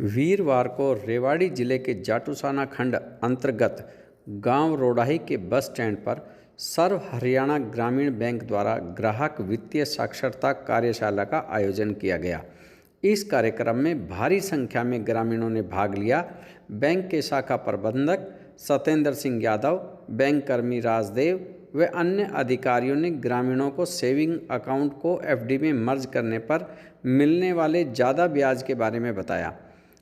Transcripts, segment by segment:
वीरवार को रेवाड़ी जिले के जाटूसाना खंड अंतर्गत गांव रोडाही के बस स्टैंड पर सर्व हरियाणा ग्रामीण बैंक द्वारा ग्राहक वित्तीय साक्षरता कार्यशाला का आयोजन किया गया। इस कार्यक्रम में भारी संख्या में ग्रामीणों ने भाग लिया। बैंक के शाखा प्रबंधक सत्येंद्र सिंह यादव, बैंक कर्मी राजदेव व अन्य अधिकारियों ने ग्रामीणों को सेविंग अकाउंट को एफडी में मर्ज करने पर मिलने वाले ज़्यादा ब्याज के बारे में बताया।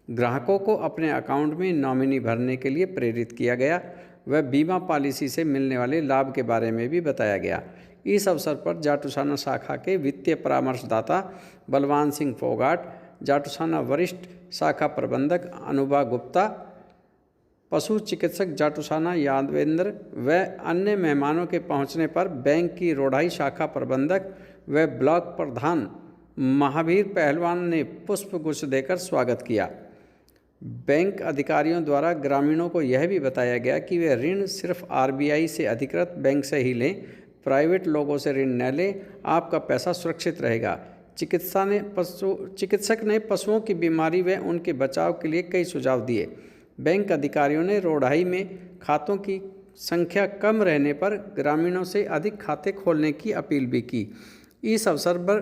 ग्राहकों को अपने अकाउंट में नॉमिनी भरने के लिए प्रेरित किया गया व बीमा पॉलिसी से मिलने वाले लाभ के बारे में भी बताया गया। इस अवसर पर जाटूसाना शाखा के वित्तीय परामर्शदाता बलवान सिंह फोगाट, जाटूसाना वरिष्ठ शाखा प्रबंधक अनुभा गुप्ता, पशु चिकित्सक जाटूसाना यादवेंद्र व अन्य मेहमानों के पहुंचने पर बैंक की रोडाही शाखा प्रबंधक व ब्लॉक प्रधान महावीर पहलवान ने पुष्प गुच्छ देकर स्वागत किया। बैंक अधिकारियों द्वारा ग्रामीणों को यह भी बताया गया कि वे ऋण सिर्फ आरबीआई से अधिकृत बैंक से ही लें, प्राइवेट लोगों से ऋण न लें, आपका पैसा सुरक्षित रहेगा। चिकित्सक ने पशुओं की बीमारी व उनके बचाव के लिए कई सुझाव दिए। बैंक अधिकारियों ने रोडाही में खातों की संख्या कम रहने पर ग्रामीणों से अधिक खाते खोलने की अपील भी की। इस अवसर पर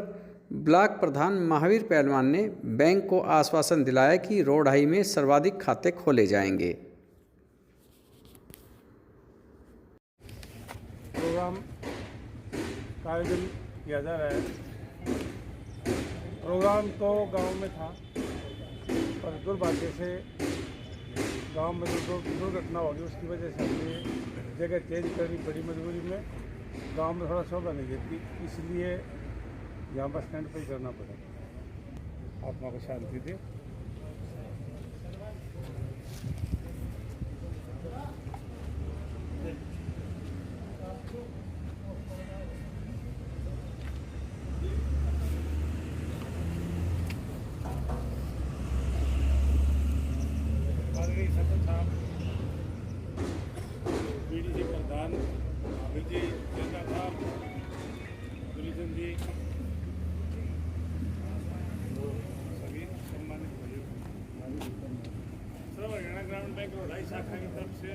ब्लॉक प्रधान महावीर पहलवान ने बैंक को आश्वासन दिलाया कि रोडाही में सर्वाधिक खाते खोले जाएंगे। प्रोग्राम का आयोजन किया जा रहा है। प्रोग्राम तो गांव में था, पर दुर्भाग्य से गांव में जो दुर्घटना हो गई उसकी वजह से हमें जगह चेंज करनी पड़ी। मजबूरी में गांव में थोड़ा शोभा नहीं देती, इसलिए यहाँ बस स्टैंड पर ही करना पड़ा। आत्मा को शांति दे। बीडीसी प्रधान विजय चंद्रा साहब, गुलीचंद जी, सभी सम्मानित भाइयों, सर्व हरियाणा ग्रामीण बैंक रोडाही शाखा की तरफ से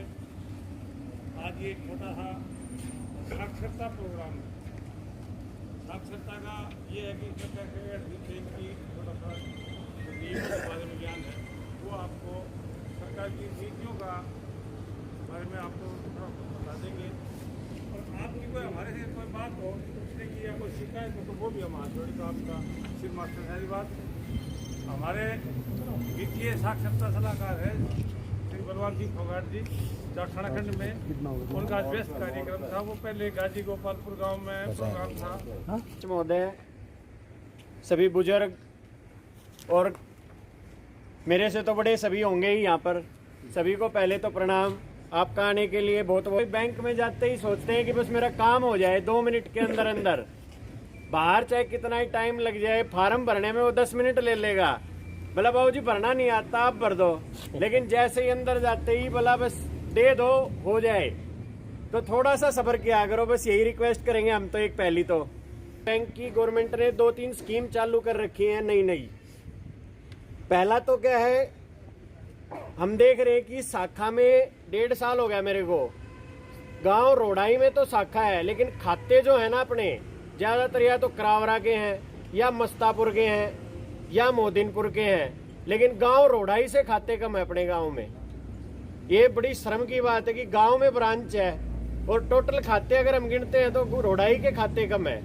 आज ये एक छोटा सा साक्षरता प्रोग्राम है। साक्षरता का ये है कि बैंक की छोटा सा नियम के बारे में ज्ञान है, वो आपको सरकार की नीतियों का बारे में आपको बता देंगे। और आपकी कोई हमारे से कोई बात हो पूछने की या कोई शिकायत हो तो वो भी हम हाथ जोड़ी का आपका सिर मास्टर सारी बात। हमारे वित्तीय साक्षरता सलाहकार है श्री बलवान सिंह फोगाट जी, जाटूसाना खंड में उनका व्यस्त कार्यक्रम था। वो पहले गाजी गोपालपुर गांव में प्रोग्राम था। महोदय, सभी बुजुर्ग और मेरे से तो बड़े सभी होंगे ही यहाँ पर, सभी को पहले तो प्रणाम। आपका आने के लिए बहुत बहुत। बैंक में जाते ही सोचते हैं कि बस मेरा काम हो जाए 2 मिनट के अंदर अंदर, बाहर चाहे कितना ही टाइम लग जाए, फार्म भरने में वो 10 मिनट ले लेगा। बोला बाबू जी भरना नहीं आता, आप भर दो। लेकिन जैसे ही अंदर जाते ही बोला बस दे दो, हो जाए। तो थोड़ा सा सब्र किया करो, बस यही रिक्वेस्ट करेंगे हम तो। एक पहली तो बैंक की गवर्नमेंट ने 2-3 स्कीम चालू कर रखी है नई। पहला तो क्या है, हम देख रहे हैं कि शाखा में 1.5 साल हो गया मेरे को। गांव रोडाही में तो शाखा है, लेकिन खाते जो है ना अपने, ज्यादातर या तो करावरा के हैं या मस्तापुर के हैं या मोदिनपुर के हैं, लेकिन गांव रोडाही से खाते कम है अपने गांव में। ये बड़ी शर्म की बात है कि गांव में ब्रांच है और टोटल खाते अगर हम गिनते हैं तो रोडाही के खाते कम है।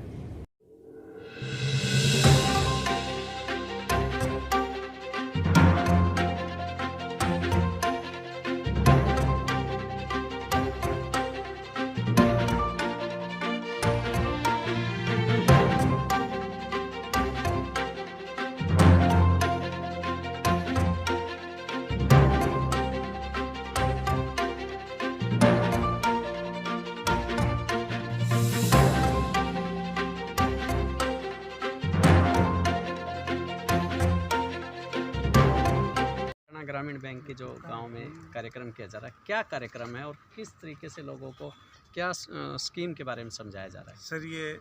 ग्रामीण बैंक के जो गांव में कार्यक्रम किया जा रहा है, क्या कार्यक्रम है और किस तरीके से लोगों को क्या स्कीम के बारे में समझाया जा रहा है? सर, ये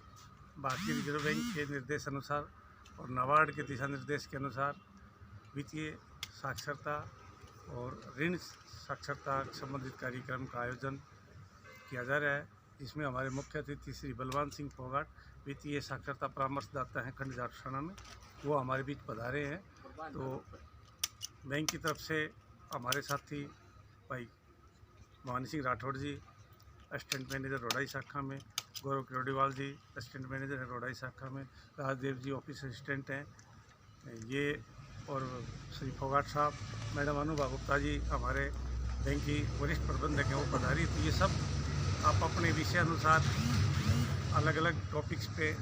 भारतीय रिजर्व बैंक के निर्देश अनुसार और नाबार्ड के दिशा निर्देश के अनुसार वित्तीय साक्षरता और ऋण साक्षरता संबंधित कार्यक्रम का आयोजन किया जा रहा है, जिसमें हमारे मुख्य अतिथि श्री बलवान सिंह फोगाट, वित्तीय साक्षरता परामर्शदाता हैं खंड जाटूसाना में, वो हमारे बीच पधारे हैं। तो बैंक की तरफ से हमारे साथी भाई मोहन सिंह राठौड़ जी, असिस्टेंट मैनेजर रोडाई शाखा में, गौरव किरोड़ीवाल जी असिस्टेंट मैनेजर है रोडाई शाखा में, राजदेव जी ऑफिस असिस्टेंट हैं ये, और श्री फोगाट साहब, मैडम अनुभा गुप्ता जी हमारे बैंक की वरिष्ठ प्रबंधक हैं, वो पधारी। तो ये सब आप अपने विषय अनुसार अलग अलग टॉपिक्स पे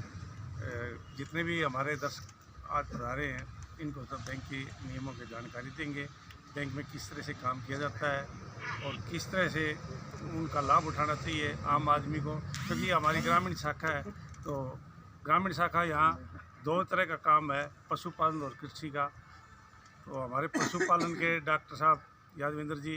जितने भी हमारे दर्शक आज पधारे हैं, इनको सब बैंक की नियमों की जानकारी देंगे, बैंक में किस तरह से काम किया जाता है और किस तरह से उनका लाभ उठाना चाहिए आम आदमी को, क्योंकि हमारी ग्रामीण शाखा है। तो ग्रामीण शाखा यहाँ दो तरह का काम है, पशुपालन और कृषि का। तो हमारे पशुपालन के डॉक्टर साहब यादविंदर जी,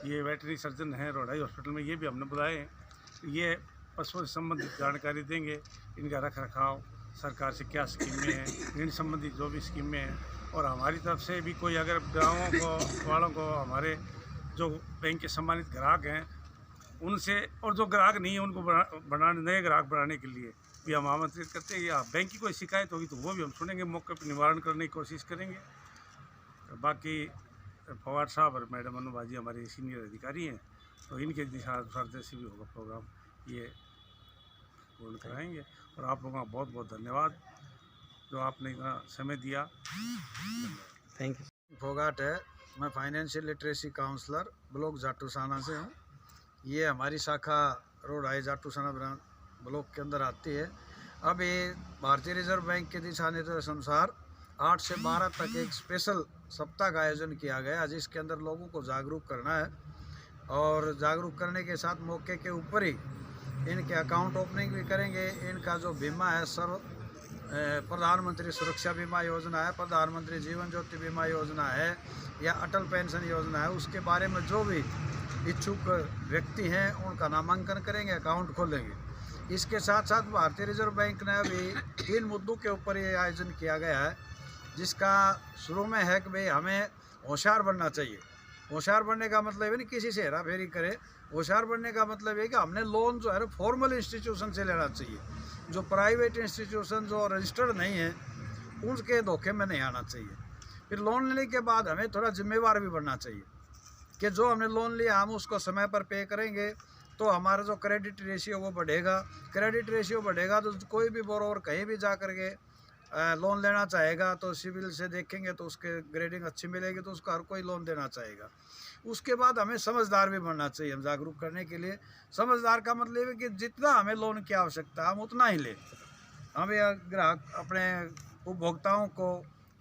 ये वेटरनरी सर्जन हैं रोडाई हॉस्पिटल में, ये भी हमने बुलाए हैं। ये पशुओं से संबंधित जानकारी देंगे, इनका रख रखाव, सरकार से क्या स्कीमें हैं, ऋण संबंधित जो भी स्कीमें हैं, और हमारी तरफ से भी कोई अगर गाँवों को वालों को, हमारे जो बैंक के सम्मानित ग्राहक हैं उनसे, और जो ग्राहक नहीं है उनको बनाने, नए ग्राहक बनाने के लिए भी हम आमंत्रित करते हैं। या बैंक की कोई शिकायत होगी तो वो भी हम सुनेंगे, मौके पर निवारण करने की कोशिश करेंगे। बाकी फवाद साहब और मैडम अनुभा जी हमारे सीनियर अधिकारी हैं, तो इनके दिशानुसार जैसे भी होगा प्रोग्राम ये पूर्ण कराएंगे। और आप लोगों का बहुत बहुत धन्यवाद जो आपने इतना समय दिया। Thank you. फोगाट है, मैं financial literacy counsellor block Jatusana से हूँ। ये हमारी शाखा रोडाई जाटूसाना ब्लॉक के अंदर आती है। अब ये भारतीय रिजर्व बैंक के दिशा निर्देश अनुसार 8 से 12 तक एक स्पेशल सप्ताह का आयोजन किया गया, जिसके अंदर लोगों को जागरूक करना है, और जागरूक करने के साथ मौके के ऊपर ही इनके अकाउंट ओपनिंग भी करेंगे। इनका जो बीमा है, प्रधानमंत्री सुरक्षा बीमा योजना है, प्रधानमंत्री जीवन ज्योति बीमा योजना है, या अटल पेंशन योजना है, उसके बारे में जो भी इच्छुक व्यक्ति हैं उनका नामांकन करेंगे, अकाउंट खोलेंगे। इसके साथ साथ भारतीय रिजर्व बैंक ने अभी 3 मुद्दों के ऊपर ये आयोजन किया गया है, जिसका शुरू में है कि भाई हमें होशियार बनना चाहिए। होशियार बनने का मतलब है नहीं किसी से हेरा फेरी करे, होशियार बनने का मतलब है कि हमने लोन जो है फॉर्मल इंस्टीट्यूशन से लेना चाहिए। जो प्राइवेट इंस्टीट्यूशन जो रजिस्टर्ड नहीं है उनके धोखे में नहीं आना चाहिए। फिर लोन लेने के बाद हमें थोड़ा जिम्मेवार भी बनना चाहिए कि जो हमने लोन लिया हम उसको समय पर पे करेंगे, तो हमारा जो क्रेडिट रेशियो वो बढ़ेगा। क्रेडिट रेशियो बढ़ेगा तो कोई भी बोरोवर कहीं भी जा करके लोन लेना चाहेगा, तो सिविल से देखेंगे तो उसके ग्रेडिंग अच्छी मिलेगी, तो उसको हर कोई लोन देना चाहेगा। उसके बाद हमें समझदार भी बनना चाहिए। हम जागरूक करने के लिए, समझदार का मतलब है कि जितना हमें लोन की आवश्यकता है हम उतना ही लें। हम ग्राहक अपने उपभोक्ताओं को,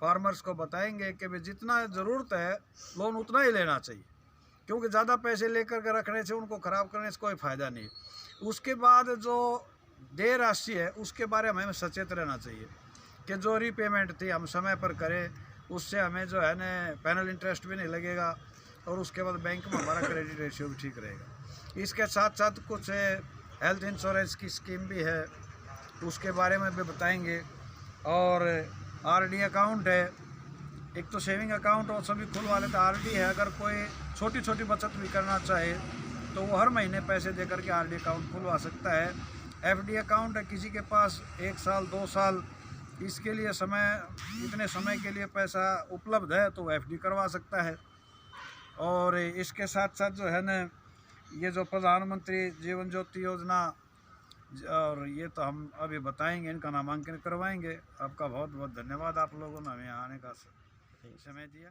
फार्मर्स को बताएंगे कि भाई जितना ज़रूरत है लोन उतना ही लेना चाहिए, क्योंकि ज़्यादा पैसे लेकर के रखने से, उनको ख़राब करने से कोई फ़ायदा नहीं। उसके बाद जो देय राशि है उसके बारे में हमें सचेत रहना चाहिए कि जो रीपेमेंट थी हम समय पर करें, उससे हमें जो है ना पैनल इंटरेस्ट भी नहीं लगेगा, और उसके बाद बैंक में हमारा क्रेडिट रेशियो भी ठीक रहेगा। इसके साथ साथ कुछ हेल्थ इंश्योरेंस की स्कीम भी है, उसके बारे में भी बताएंगे। और आरडी अकाउंट है, एक तो सेविंग अकाउंट और सभी खुलवा लेते, आरडी है। अगर कोई छोटी छोटी बचत भी करना चाहे तो वो हर महीने पैसे दे करके आरडी अकाउंट खुलवा सकता है। एफडी अकाउंट है, किसी के पास 1 साल 2 साल इसके लिए इतने समय के लिए पैसा उपलब्ध है तो एफडी करवा सकता है। और इसके साथ साथ जो है ना, ये जो प्रधानमंत्री जीवन ज्योति योजना, और ये तो हम अभी बताएंगे, इनका नामांकन करवाएंगे। आपका बहुत बहुत धन्यवाद, आप लोगों ने हमें आने का समय दिया।